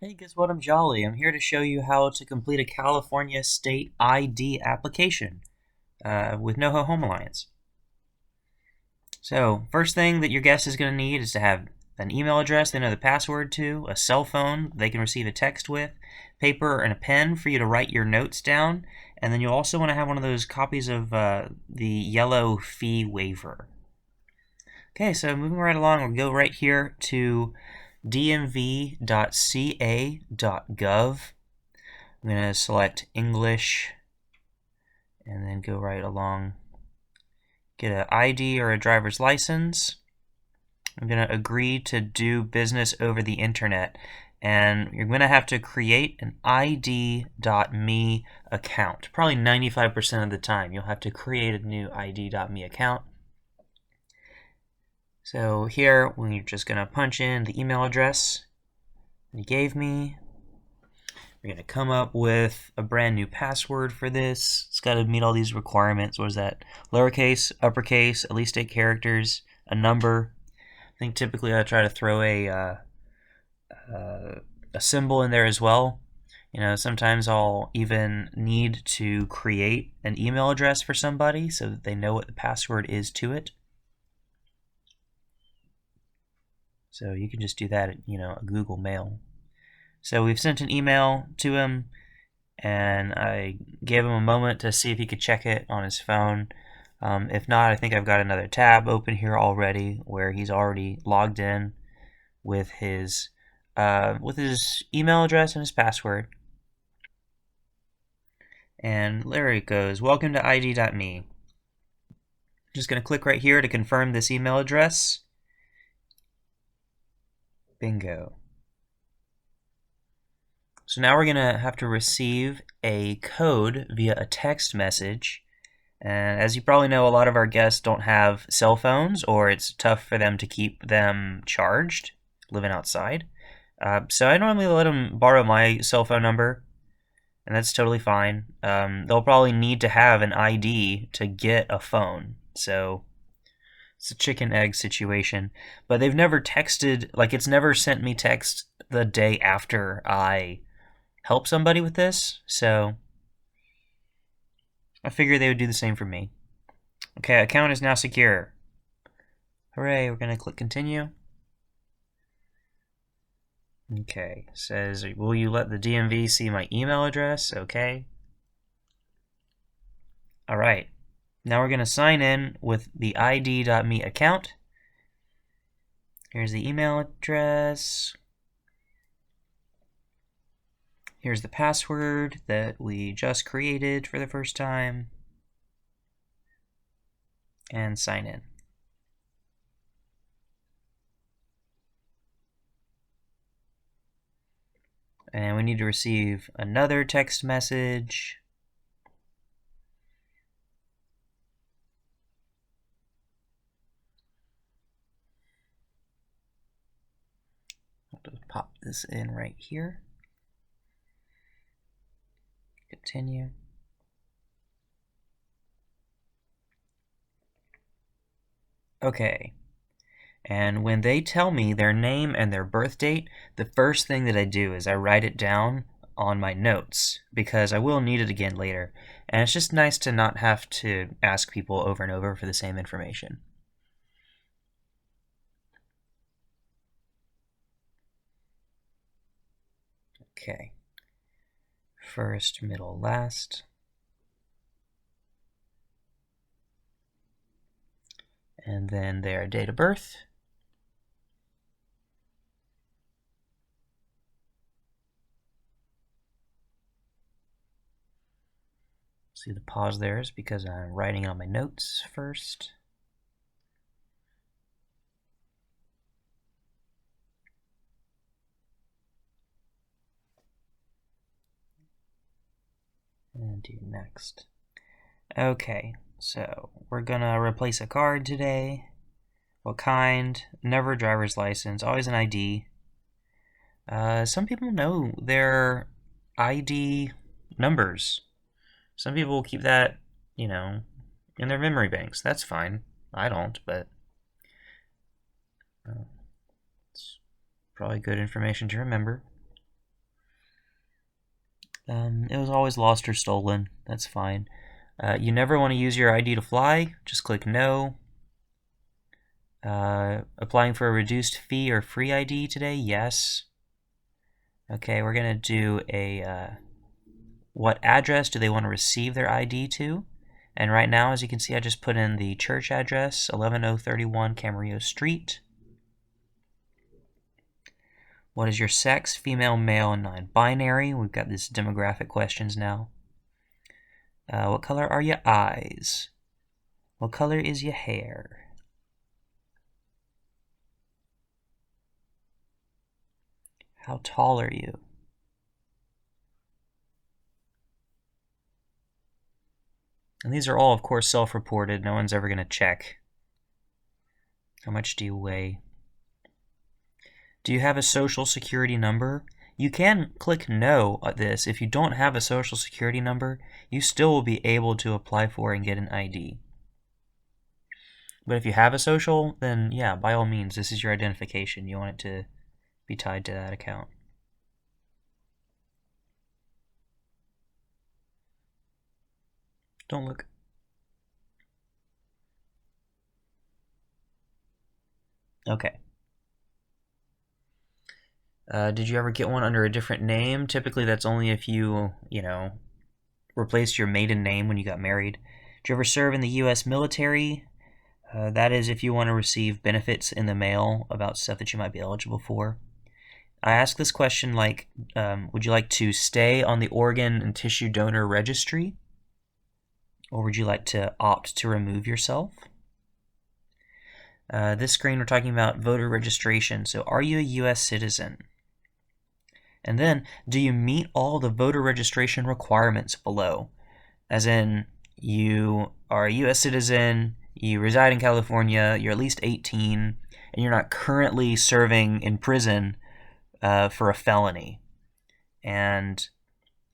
Hey, guess what? I'm Jolly. I'm here to show you how to complete a California state ID application with Noho Home Alliance. So, first thing that your guest is going to need is to have an email address they know the password to, a cell phone they can receive a text with, paper and a pen for you to write your notes down, and then you'll also want to have one of those copies of the yellow fee waiver. Okay, so moving right along, we'll go right here to dmv.ca.gov. I'm going to select English and then go right along. Get an ID or a driver's license. I'm going to agree to do business over the internet. And you're going to have to create an ID.me account. Probably 95% of the time, you'll have to create a new ID.me account. So here, we're just going to punch in the email address you gave me. We're going to come up with a brand new password for this. It's got to meet all these requirements. What is that? Lowercase, uppercase, at least 8 characters, a number. I think typically I try to throw a symbol in there as well. You know, sometimes I'll even need to create an email address for somebody so that they know what the password is to it. So you can just do that at, a Google Mail. So we've sent an email to him, and I gave him a moment to see if he could check it on his phone. If not, I think I've got another tab open here already where he's already logged in with his email address and his password. And there it goes. Welcome to ID.me. Just going to click right here to confirm this email address. Bingo. So now we're going to have to receive a code via a text message. And as you probably know, a lot of our guests don't have cell phones, or it's tough for them to keep them charged living outside. So I normally let them borrow my cell phone number, and that's totally fine. They'll probably need to have an ID to get a phone. So it's a chicken egg situation. But they've never texted, like it's never sent me text the day after I help somebody with this. So I figured they would do the same for me. Okay, account is now secure. Hooray, we're going to click continue. Okay, says, will you let the DMV see my email address? Okay. All right, now we're going to sign in with the ID.me account. Here's the email address. Here's the password that we just created for the first time. And sign in. And we need to receive another text message. I'll just pop this in right here. Continue. Okay. And when they tell me their name and their birth date, the first thing that I do is I write it down on my notes because I will need it again later. And it's just nice to not have to ask people over and over for the same information. Okay. First, middle, last. And then their date of birth. See the pause there is because I'm writing on my notes first. And do next. Okay, so we're gonna replace a card today. What kind? Never a driver's license, always an ID. Some people know their ID numbers. Some people will keep that, in their memory banks. That's fine. I don't, but it's probably good information to remember. It was always lost or stolen. That's fine. You never want to use your ID to fly. Just click no. Applying for a reduced fee or free ID today? Yes. Okay, we're going to do a what address do they want to receive their ID to? And right now, as you can see, I just put in the church address, 11031 Camarillo Street. What is your sex? Female, male, and non-binary. We've got these demographic questions now. What color are your eyes? What color is your hair? How tall are you? And these are all, of course, self-reported. No one's ever going to check. How much do you weigh? Do you have a social security number? You can click no at this. If you don't have a social security number, you still will be able to apply for and get an ID. But if you have a social, then yeah, by all means, this is your identification. You want it to be tied to that account. Don't look. Okay. Did you ever get one under a different name? Typically, that's only if you replaced your maiden name when you got married. Did you ever serve in the U.S. military? That is if you want to receive benefits in the mail about stuff that you might be eligible for. I ask this question like, would you like to stay on the organ and tissue donor registry? Or would you like to opt to remove yourself? This screen, we're talking about voter registration. So are you a U.S. citizen? And then, do you meet all the voter registration requirements below? As in, you are a U.S. citizen, you reside in California, you're at least 18, and you're not currently serving in prison for a felony. And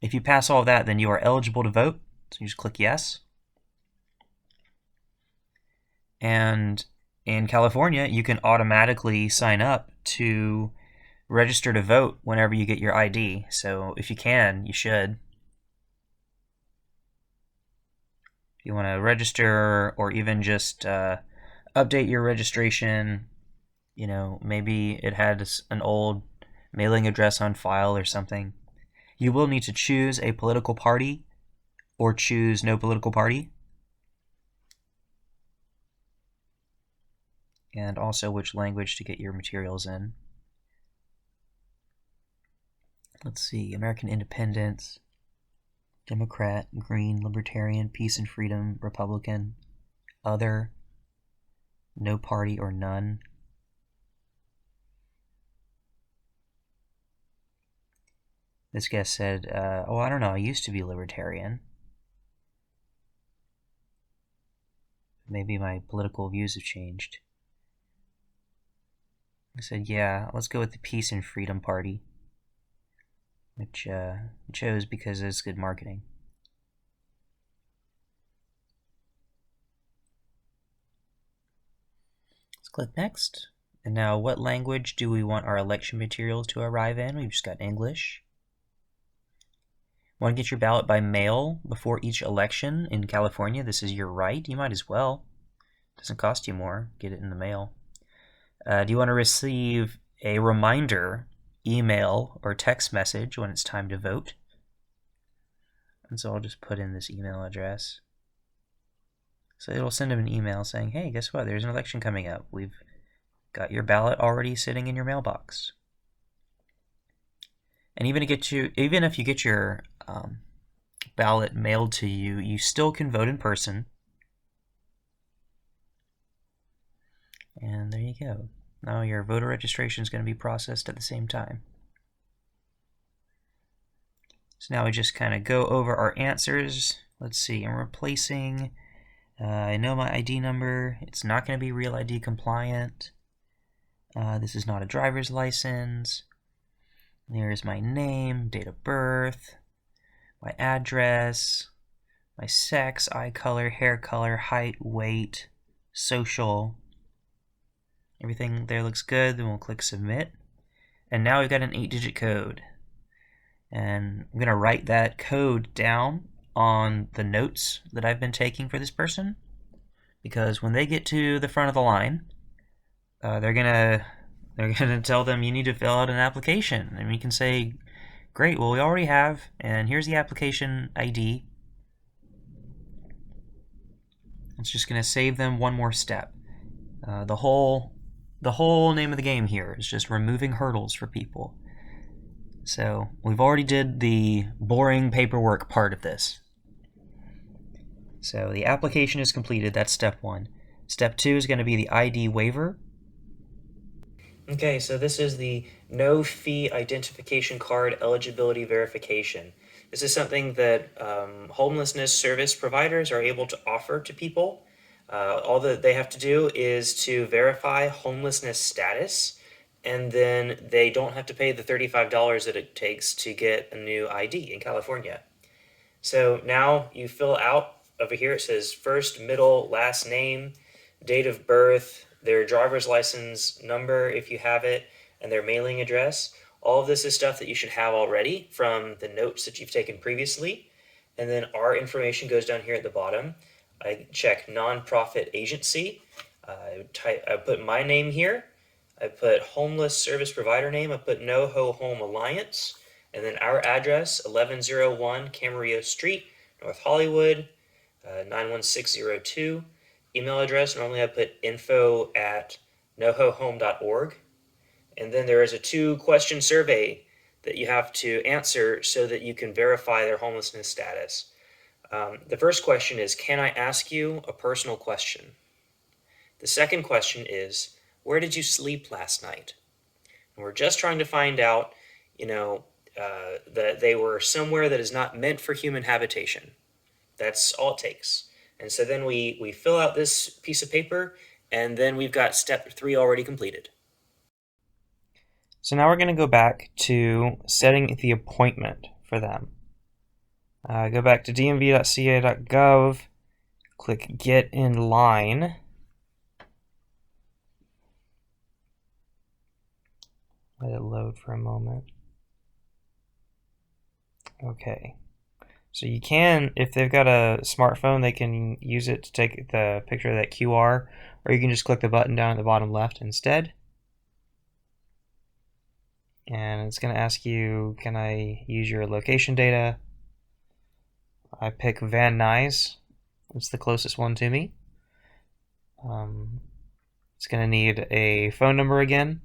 if you pass all of that, then you are eligible to vote. So you just click yes. And in California, you can automatically sign up to register to vote whenever you get your ID. So if you can, you should. If you want to register or even just update your registration, maybe it had an old mailing address on file or something. You will need to choose a political party or choose no political party. And also which language to get your materials in. Let's see, American Independence, Democrat, Green, Libertarian, Peace and Freedom, Republican, Other, No Party or None. This guest said, I don't know, I used to be Libertarian. Maybe my political views have changed. I said, yeah, let's go with the Peace and Freedom Party, which chose because it's good marketing. Let's click next. And now, what language do we want our election materials to arrive in? We've just got English. Want to get your ballot by mail before each election in California? This is your right. You might as well. It doesn't cost you more. Get it in the mail. Do you want to receive a reminder, email, or text message when it's time to vote? And so I'll just put in this email address. So it'll send them an email saying, hey, guess what? There's an election coming up. We've got your ballot already sitting in your mailbox. And even if you get your ballot mailed to you, you still can vote in person. And there you go. Now your voter registration is going to be processed at the same time. So now we just kind of go over our answers. Let's see, I'm replacing, I know my ID number. It's not going to be Real ID compliant. This is not a driver's license. There's my name, date of birth, my address, my sex, eye color, hair color, height, weight, social. Everything there looks good, then we'll click submit. And now we've got an 8-digit code. And I'm going to write that code down on the notes that I've been taking for this person, because when they get to the front of the line, they're gonna tell them you need to fill out an application, and we can say, great, well, we already have, and here's the application ID. It's just gonna save them one more step. The whole name of the game here is just removing hurdles for people. So we've already did the boring paperwork part of this. So the application is completed. That's step 1. Step 2 is going to be the ID waiver. Okay, so this is the no fee identification card eligibility verification. This is something that homelessness service providers are able to offer to people. All that they have to do is to verify homelessness status, and then they don't have to pay the $35 that it takes to get a new ID in California. So now you fill out, over here it says first, middle, last name, date of birth, their driver's license number if you have it, and their mailing address. All of this is stuff that you should have already from the notes that you've taken previously. And then our information goes down here at the bottom. I check nonprofit agency. I put my name here. I put homeless service provider name. I put Noho Home Alliance. And then our address, 1101 Camarillo Street, North Hollywood, 91602. Email address, normally I put info@nohohome.org. And then there is a 2-question survey that you have to answer so that you can verify their homelessness status. The first question is, can I ask you a personal question? The second question is, where did you sleep last night? And we're just trying to find out, that they were somewhere that is not meant for human habitation. That's all it takes. And so then we fill out this piece of paper, and then we've got step 3 already completed. So now we're going to go back to setting the appointment for them. Go back to dmv.ca.gov, click Get in Line. Let it load for a moment. Okay. So you can, if they've got a smartphone, they can use it to take the picture of that QR, or you can just click the button down at the bottom left instead. And it's going to ask you, can I use your location data? I pick Van Nuys. It's the closest one to me. It's going to need a phone number again.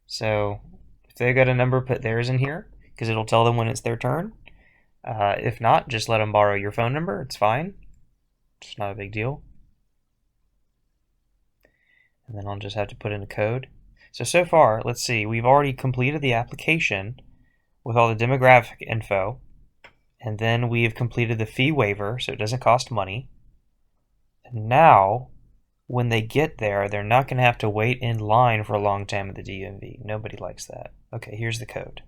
So if they've got a number, put theirs in here, because it'll tell them when it's their turn. If not, just let them borrow your phone number. It's fine. It's not a big deal. And then I'll just have to put in a code. So far, let's see. We've already completed the application with all the demographic info. And then we've completed the fee waiver, so it doesn't cost money. And now, when they get there, they're not going to have to wait in line for a long time at the DMV. Nobody likes that. Okay, here's the code.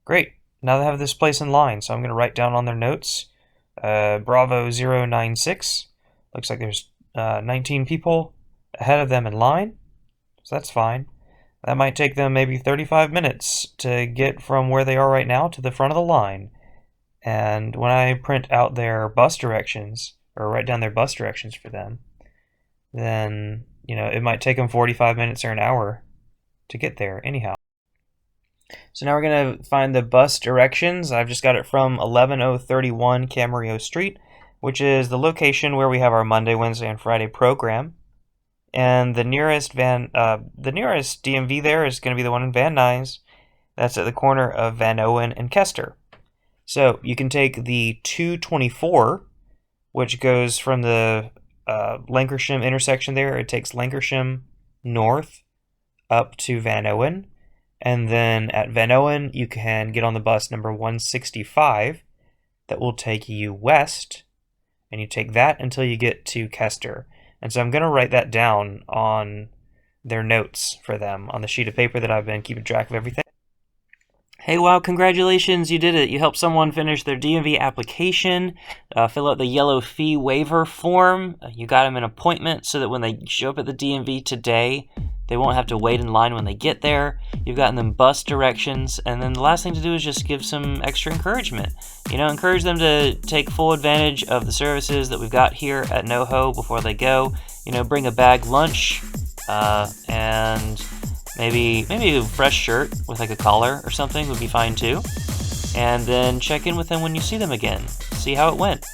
Great. Now they have this place in line, so I'm going to write down on their notes, Bravo 096. Looks like there's 19 people ahead of them in line, so that's fine. That might take them maybe 35 minutes to get from where they are right now to the front of the line. And when I print out their bus directions, or write down their bus directions for them, then, it might take them 45 minutes or an hour to get there anyhow. So now we're going to find the bus directions. I've just got it from 11031 Camarillo Street, which is the location where we have our Monday, Wednesday, and Friday program. And the nearest DMV there is going to be the one in Van Nuys. That's at the corner of Van Owen and Kester. So you can take the 224, which goes from the Lancashire intersection there. It takes Lancashire north up to Van Owen. And then at Van Owen, you can get on the bus number 165 that will take you west. And you take that until you get to Kester. And so I'm going to write that down on their notes for them on the sheet of paper that I've been keeping track of everything. Hey, wow, congratulations, you did it. You helped someone finish their DMV application, fill out the yellow fee waiver form. You got them an appointment so that when they show up at the DMV today, They won't have to wait in line when they get there. You've gotten them bus directions, and then the last thing to do is just give some extra encouragement. Encourage them to take full advantage of the services that we've got here at Noho before they go. Bring a bag lunch, and maybe a fresh shirt with like a collar or something would be fine too. And then check in with them when you see them again. See how it went.